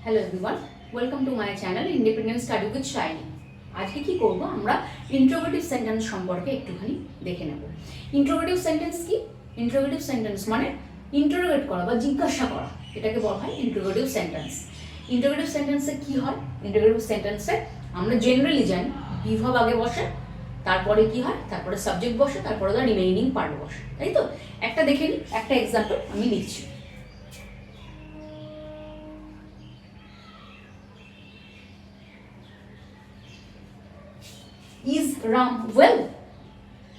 Hello everyone, welcome to my channel independent study with shiny. আজকে কি করব, আমরা ইন্ট্রোগেটিভ সেন্টেন্স সম্পর্কে একটুখানি দেখে নেব। ইন্ট্রোগেটিভ সেন্টেন্স কি? ইন্ট্রোগেটিভ সেন্টেন্স মানে ইন্টারোগেট করা বা জিজ্ঞাসা করা, এটাকে বলা হয় ইন্ট্রোগেটিভ সেন্টেন্স। ইন্ট্রোগেটিভ সেন্টেন্সে কি হয়? ইন্ট্রোগেটিভ সেন্টেন্সে আমরা জেনারেলি জানি বিভাগ আগে বসে, তারপরে কি হয়, তারপরে সাবজেক্ট বসে, তারপরে তার রিমেইনিং পার্ট বসে, তাই তো? একটা দেখে নিই, একটা এক্সাম্পল আমি লিখছি। Is Ram well?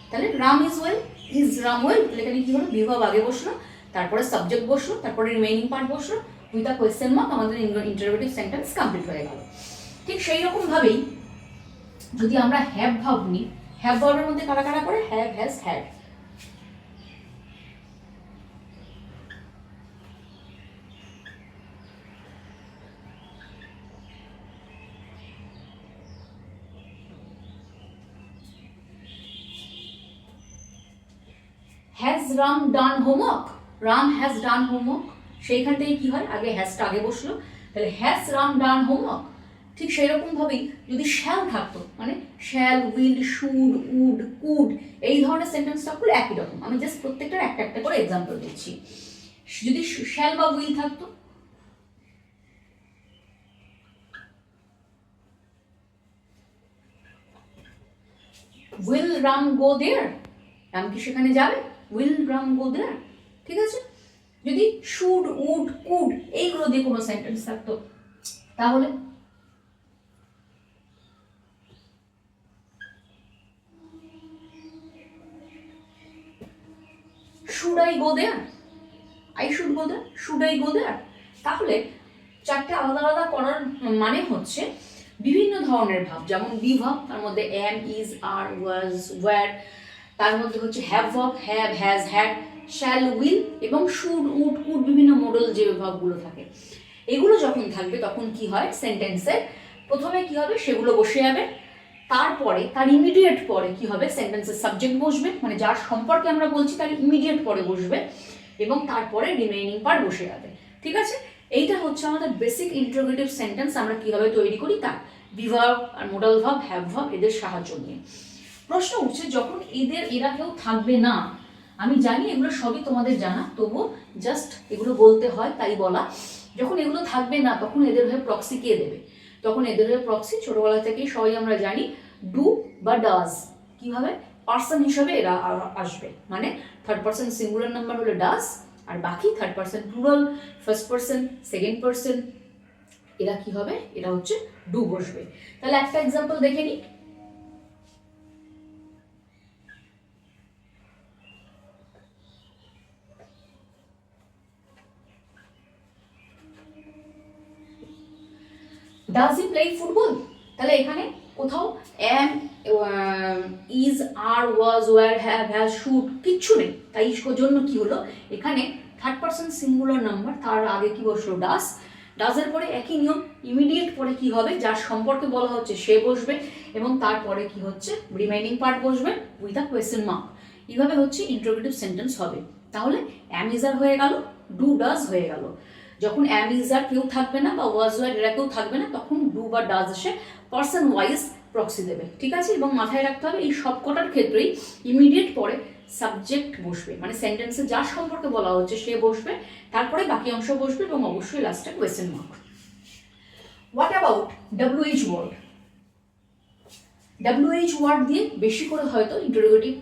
তাহলে Ram is well, is Ram well, তাহলে এখানে কি হলো, বিভাগ আগে বসলো, তারপরে সাবজেক্ট বসলো, তারপরে রিমেইনিং পার্ট বসলো, উইথ আ কোয়েশ্চেন মার্ক আমাদের ইন্টারোগেটিভ সেন্টেন্স কমপ্লিট হয়ে গেল। ঠিক সেই রকম ভাবেই যদি আমরা হ্যাভ ভার্ব নিই, হ্যাভ ভার্বের মধ্যে কারা কারা পড়ে? Have, has, had. Has Ram done homework? Ram has done homework, সেইখান থেকে কি হয়, আগে হ্যাজটা আগে বসলো, তাহলে হ্যাজ রাম ডান হোমওয়ার্ক। ঠিক সেই রকম ভাবেই যদি শ্যাল থাকতো, মানে shall, will, should, would, could, এই ধরনের সেন্টেন্স থাকলে একই রকম। আমি জাস্ট প্রত্যেকটার একটা একটা করে এক্সাম্পল দিচ্ছি। যদি শ্যাল বা উইল থাকতো, উইল রাম গো দেয়ার? রাম কি সেখানে যাবে? উইল রাম গো দেয়ার, ঠিক আছে? যদি শুড, উড, কুড এইগুলো দিয়ে কোনো সেন্টেন্স থাকতো, তাহলে should I go there? I should go there, should I go there? তাহলে চারটে আলাদা আলাদা করার মানে হচ্ছে বিভিন্ন ধরনের ভাব, যেমন বি ভাব, তার মধ্যে am, is, are, was, were, তার মধ্যে হচ্ছে হ্যাভ ভাব, have, has, had, shall, will এবং শুড, উড, কুড, বিভিন্ন মডেল যে ভাবগুলো থাকে, এগুলো যখন থাকবে তখন কি হয়, সেন্টেন্সে প্রথমে কি হবে, সেগুলো বসে যাবে, তারপরে তার ইমিডিয়েট পরে কি হবে, সেন্টেন্সের সাবজেক্ট বসবে, মানে যার সম্পর্কে আমরা বলছি তার ইমিডিয়েট পরে বসবে, এবং তারপরে রিমেইনিং পার্ট বসে যাবে, ঠিক আছে? এইটা হচ্ছে আমাদের বেসিক ইন্টারোগেটিভ সেন্টেন্স আমরা কিভাবে তৈরি করি, তার বিভাগ আর মোডাল ভাব, হ্যাভ ভাব এদের সাহায্য নিয়ে। প্রশ্ন উঠছে, যখন এরা কেউ থাকবে না, আমি জানি এগুলো সবই তোমাদের জানা, তবু জাস্ট এগুলো বলতে হয় তাই বলা। যখন এগুলো থাকবে না, তখন এদের হয়ে প্রক্সি কে দেবে? তখন এদের হয়ে প্রক্সি ছোটবেলা থেকেই সবাই আমরা জানি ডু বা ডাজ। কিভাবে? পার্সন হিসাবে এরা আসবে, মানে থার্ড পার্সন সিঙ্গুলার নাম্বার হলে ডাজ, আর বাকি third person plural, first person, second person, এরা কি হবে, এরা হচ্ছে ডু বসবে। তাহলে একটা এক্সাম্পল দেখে নিই। Does he play football? তাহলে এখানে কোথাও am, is, are, was, were, have, has, should কিচ্ছু নেই, তাই জন্য কি হলো, এখানে থার্ড পার্সন সিঙ্গুলার নাম্বার, তার আগে কি বসলো, ডাজ। ডাজের পরে একই নিয়ম, ইমিডিয়েট পরে কি হবে, যার সম্পর্কে বলা হচ্ছে সে বসবে, এবং তারপরে কি হচ্ছে, রিমেইনিং পার্ট বসবে উইথ আ কোয়েশ্চেন মার্ক। এইভাবে হচ্ছে ইন্টারোগেটিভ সেন্টেন্স হবে। তাহলে অ্যাম, ইজ, আর হয়ে গেল, ডু, ডাজ হয়ে গেল। যখন অ্যাম, ইজ, আর কেউ থাকবে না বা ওয়াজ, ওয়্যার এরা কেউ থাকবে না, তখন ডু বা ডাজ এসে পার্সন ওয়াইজ প্রক্সি দেবে, ঠিক আছে? এবং মাথায় রাখতে হবে এই সব কটার ক্ষেত্রেই ইমিডিয়েট পরে সাবজেক্ট বসবে, মানে সেন্টেন্সে যার সম্পর্কে বলা হচ্ছে সে বসবে, তারপরে বাকি অংশ বসবে, এবং অবশ্যই লাস্টে question mark. What about WH word? WH word দিয়ে বেশি করে হয়তো ইন্টারোগেটিভ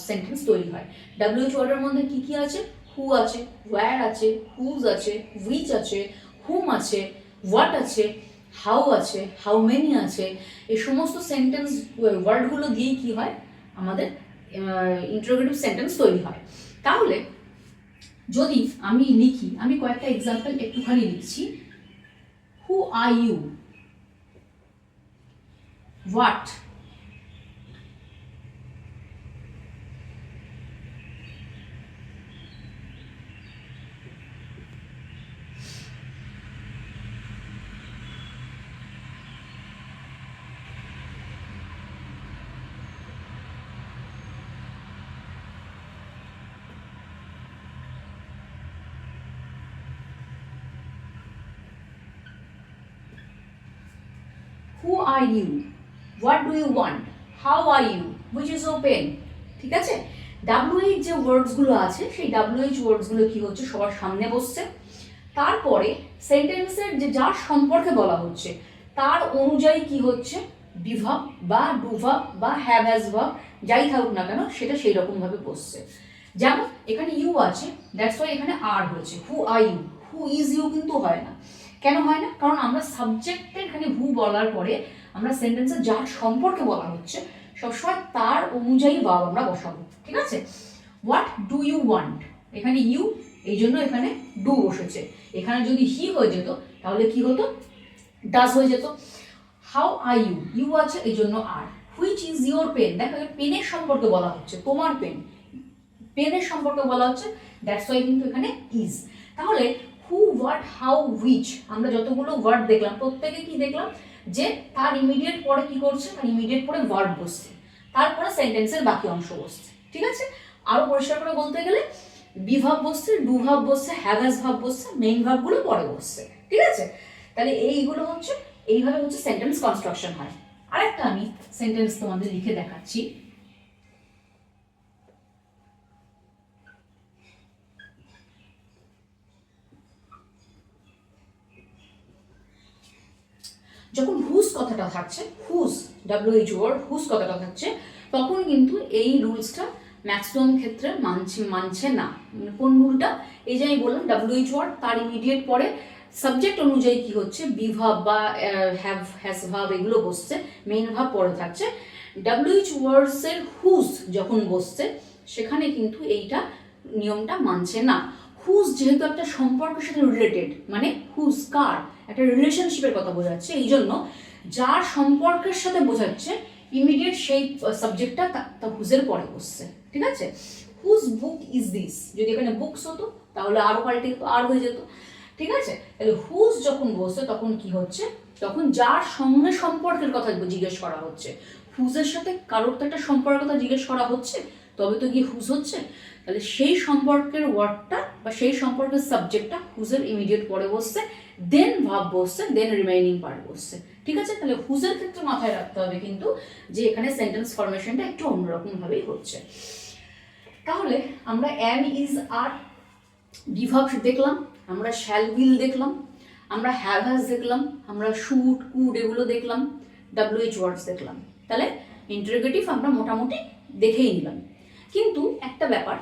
সেন্টেন্স তৈরি হয়। WH ওয়ার্ডের মধ্যে কি কি আছে? হু আছে, ওয়্যার আছে, হুজ আছে, উইচ আছে, হুম আছে, হোয়াট আছে, হাউ আছে, হাউ মেনি আছে। এই সমস্ত সেন্টেন্স ওয়ার্ডগুলো দিয়েই কি হয়, আমাদের ইন্টারোগেটিভ সেন্টেন্স তৈরি হয়। তাহলে যদি আমি লিখি, আমি কয়েকটা এক্সাম্পল একটুখানি লিখছি। Who are you? What? Who are you, what do you want, how are you, which is your pen. ঠিক আছে, WH যে ওয়ার্ডসগুলো আছে সেই WH ওয়ার্ডসগুলো কি হচ্ছে সবার সামনে বসছে। তারপরে সেন্টেন্সের যে যার সম্পর্কে বলা হচ্ছে তার অনুযায়ী কি হচ্ছে বি ভার্ব বা ডু ভার্ব বা হ্যাভ হ্যাজ ভার্ব যাই থাকুক না কেন সেটা সেই রকম ভাবে বসছে। যেমন এখানে ইউ আছে, দ্যাটস ওয়াই এখানে আর হয়েছে। Who are you, who is you কিন্তু হয় না। কেন হয় না? কারণ আমরা সাবজেক্টে এখানে হু বলার পরে আমরা সেন্টেন্সে যার সম্পর্কে বলা হচ্ছে সবসময় তার অনুযায়ী ভার্ব আমরা বসাবো। ঠিক আছে, হোয়াট ডু ইউ ওয়ান্ট, এখানে ইউ এই জন্য এখানে ডু বসেছে। এখানে যদি হি হয়ে যেত তাহলে কি হতো, ডাজ হয়ে যেত। হাউ আর ইউ, ইউ আছে এই জন্য আর। হুইচ ইজ ইউর পেন, দেখো পেনের সম্পর্কে বলা হচ্ছে, তোমার পেন, পেনের সম্পর্কে বলা হচ্ছে, দ্যাটস ওয়াই কিন্তু এখানে ইজ। তাহলে হু, হোয়াট, হাউ, হুইচ আমরা যতগুলো ওয়ার্ড দেখলাম প্রত্যেকে কি দেখলাম যে তার ইমিডিয়েট পরে কি করছে, তার ইমিডিয়েট পরে ভার্ব বসছে, তারপরে সেন্টেন্সের বাকি অংশ বসছে। ঠিক আছে, আরো পরিষ্কার করে বলতে গেলে বি ভার্ব বসছে, ডু ভার্ব বসছে, হ্যাভ হ্যাজ ভার্ব বসছে, মেইন ভার্বগুলো পরে বসছে। ঠিক আছে, তাহলে এইগুলো হচ্ছে এইভাবে হচ্ছে সেন্টেন্স কনস্ট্রাকশন হয়। আরেকটা আমি সেন্টেন্স তোমাদের লিখে দেখাচ্ছি। যখন হুজ কথাটা থাকছে, হুজ WH ওয়ার্ড হুজ কথাটা থাকছে, তখন কিন্তু এই রুলসটা ম্যাক্সিমাম ক্ষেত্রে মানছে না। কোন রুলটা? এই যে আমি বললাম WH ওয়ার্ড তার ইমিডিয়েট পরে সাবজেক্ট অনুযায়ী কি হচ্ছে বি ভার্ব বা হ্যাভ হ্যাজ ভার্ব এগুলো বসছে, মেইন ভার্ব পরে থাকছে। WH ওয়ার্ডসের হুজ যখন বসছে সেখানে কিন্তু এইটা নিয়মটা মানছে না। হুজ যেহেতু একটা সম্পর্কের সাথে রিলেটেড, মানে হুজ কার, একটা রিলেশনশিপের কথা বোঝাচ্ছে, এই জন্য যার সম্পর্কের সাথে বোঝাচ্ছে ইমিডিয়েট সেই সাবজেক্টটা তা হুজের পরে বসছে। ঠিক আছে, হুজ বুক ইজ দিস, যদি এখানে বুকস হতো তাহলে আরো পাল্টে আর হয়ে যেত। ঠিক আছে, তাহলে হুজ যখন বসছে তখন কি হচ্ছে, তখন যার সঙ্গে সম্পর্কের কথা জিজ্ঞেস করা হচ্ছে, হুজের সাথে কারোর তো একটা সম্পর্কের কথা জিজ্ঞেস করা হচ্ছে তবে তো গিয়ে হুজ হচ্ছে। তাহলে সেই সম্পর্কের ওয়ার্ডটা বা সেই সম্পর্কের সাবজেক্টটা হুজের ইমিডিয়েট পরে বসছে, দেন ভার্ব বসছে, দেন রিমেইনিং পার্ট বসছে। ঠিক আছে, তাহলে হুজের ক্ষেত্রে মাথায় রাখতে হবে কিন্তু যে এখানে সেন্টেন্স ফরমেশনটা একটু অন্যরকম ভাবেই হচ্ছে। তাহলে আমরা অ্যাম, ইজ, আর, বি ভার্ব দেখলাম, আমরা শ্যাল, উইল দেখলাম, আমরা হ্যাভ হ্যাজ দেখলাম, আমরা শুড, কুড এগুলো দেখলাম, WH ওয়ার্ডস দেখলাম। তাহলে ইন্টারোগেটিভ আমরা মোটামুটি দেখেই নিলাম। কিন্তু একটা ব্যাপার,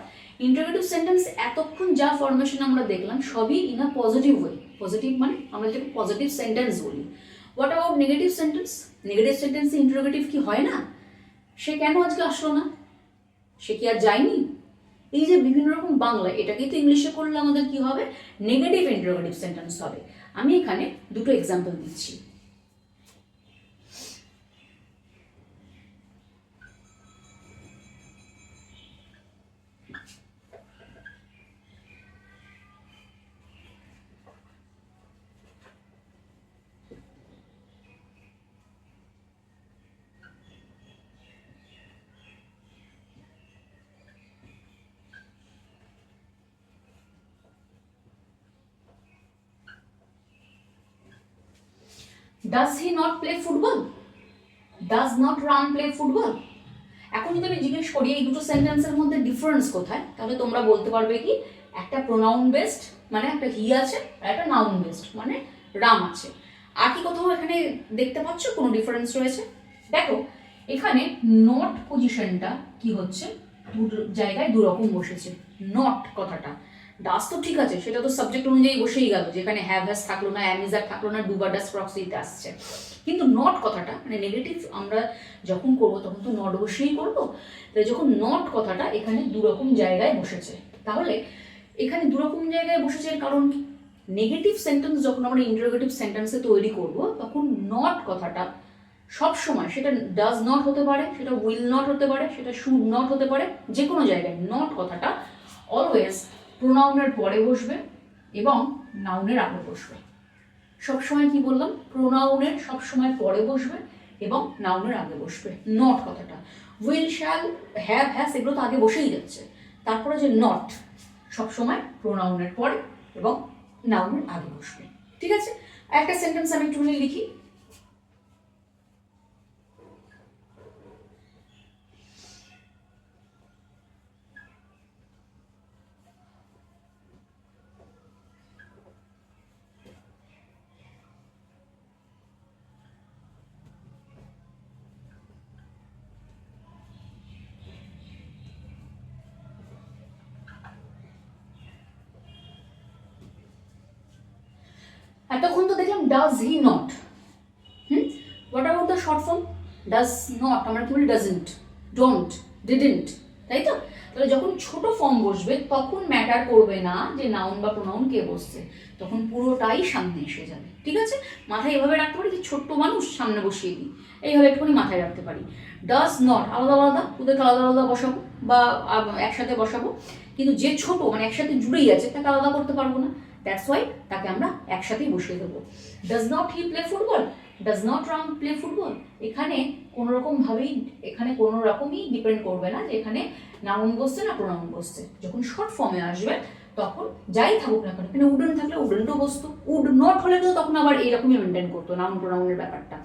ইন্টারোগেটিভ সেন্টেন্স এতক্ষণ যা ফরমেশন আমরা দেখলাম সবই in a positive way. Positive মানে আমরা যেটাকে পজিটিভ সেন্টেন্স বলি। What about negative sentence? Negative সেন্টেন্সে ইন্টারোগেটিভ কি হয় না? সে কেন আজকে আসলো না? সে কি আর যায়নি? এই যে বিভিন্ন রকম বাংলা, এটাকেই তো ইংলিশে করলে আমাদের কি হবে, নেগেটিভ ইন্টারোগেটিভ সেন্টেন্স হবে। আমি এখানে দুটো এক্সাম্পল দিচ্ছি। Does he not play football? Does not Ram play football? এখন যদি আমি জিজ্ঞেস করি এই দুটো সেন্টেন্সের মধ্যে ডিফারেন্স কোথায়, তাহলে তোমরা বলতে পারবে কি একটা প্রোনাউন বেসড মানে একটা হি আছে, আর একটা নাউন বেসড মানে রাম আছে। আর কি কোথাও এখানে দেখতে পাচ্ছ কোনো ডিফারেন্স রয়েছে? দেখো এখানে নট পজিশনটা কি হচ্ছে, দুটো জায়গায় দুরকম বসেছে। নট কথাটা, ডাস তো ঠিক আছে, সেটা তো সাবজেক্ট অনুযায়ী বসেই গেল, যেখানে হ্যাভ হ্যাজ থাকলো না, অ্যামিজার থাকলো না, ডু বা ডাস প্রক্সিতে আসছে। কিন্তু নট কথাটা মানে নেগেটিভ আমরা যখন করবো তখন তো নট বসেই করবো, তাই যখন নট কথাটা এখানে দুরকম জায়গায় বসেছে, তাহলে এখানে দুরকম জায়গায় বসেছে এর কারণ কি? নেগেটিভ সেন্টেন্স যখন আমরা ইন্টারোগেটিভ সেন্টেন্সে তৈরি করব তখন নট কথাটা সব সময়, সেটা ডাজ নট হতে পারে, সেটা উইল নট হতে পারে, সেটা শুড নট হতে পারে, যে কোনো জায়গায় নট কথাটা অলওয়েজ প্রোনাউনের পরে বসবে এবং নাউনের আগে বসবে। সবসময় কি বললাম, প্রোনাউনের সবসময় পরে বসবে এবং নাউনের আগে বসবে নট কথাটা। উইল, শ্যাল, হ্যাভ, হ্যাজ এগুলো তো আগে বসেই যাচ্ছে, তারপরে যে নট সবসময় প্রোনাউনের পরে এবং নাউনের আগে বসবে। ঠিক আছে, একটা সেন্টেন্স আমি একটুখানি লিখি। এতক্ষণ তো দেখলাম does he not. What about the short form? Does not আমরা কি বলি? ডাজেন্ট, ডোন্ট, ডিডেন্ট, তাই তো? তাহলে যখন ছোট ফর্ম বসবে তখন ম্যাটার করবে না যে নাউন বা প্রোনাউন কে বসছে, তখন পুরোটাই সামনে এসে যাবে। ঠিক আছে, মাথায় এভাবে রাখতে পারি যে ছোট্ট মানুষ সামনে বসিয়ে দিই, এইভাবে একটুখানি মাথায় রাখতে পারি। ডাজ নট আলাদা আলাদা, ওদেরকে আলাদা আলাদা বসাবো বা একসাথে বসাবো, কিন্তু যে ছোট মানে একসাথে জুড়েই আছে তাকে আলাদা করতে পারবো না, দ্যাটস ওয়াই তাকে আমরা একসাথেই বসিয়ে দেবো। Does not he play football? Does not Ram play football? এখানে কোনো রকমই ডিপেন্ড করবে না যে এখানে নাউন বসছে না প্রোনাউন বসছে। যখন শর্ট ফর্মে আসবে তখন যাই থাকুক না কেন, এখানে উডেন থাকলে উডেনটাও বসতো, উড নট হলে তো তখন আবার এইরকমই মেনটেন করতো নাউন প্রোনাউনের ব্যাপারটা।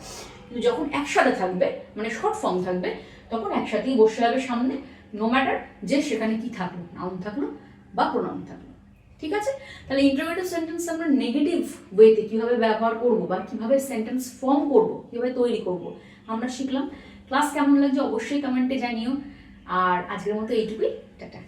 কিন্তু যখন একসাথে থাকবে মানে শর্ট ফর্ম থাকবে তখন একসাথেই বসে যাবে সামনে, নো ম্যাটার যে সেখানে কি থাকলো, নাউন থাকলো বা প্রোনাউন থাকলো। ঠিক আছে, তাহলে ইন্টারোগেটিভ সেন্টেন্স আমরা নেগেটিভ ওয়েতে কিভাবে ব্যবহার করব বা কিভাবে সেন্টেন্স ফর্ম করব, কিভাবে তৈরি করব আমরা শিখলাম। ক্লাস কেমন লাগছে অবশ্যই কমেন্টে জানিও। আর আজকের মতো এইটুকুই, টাটা।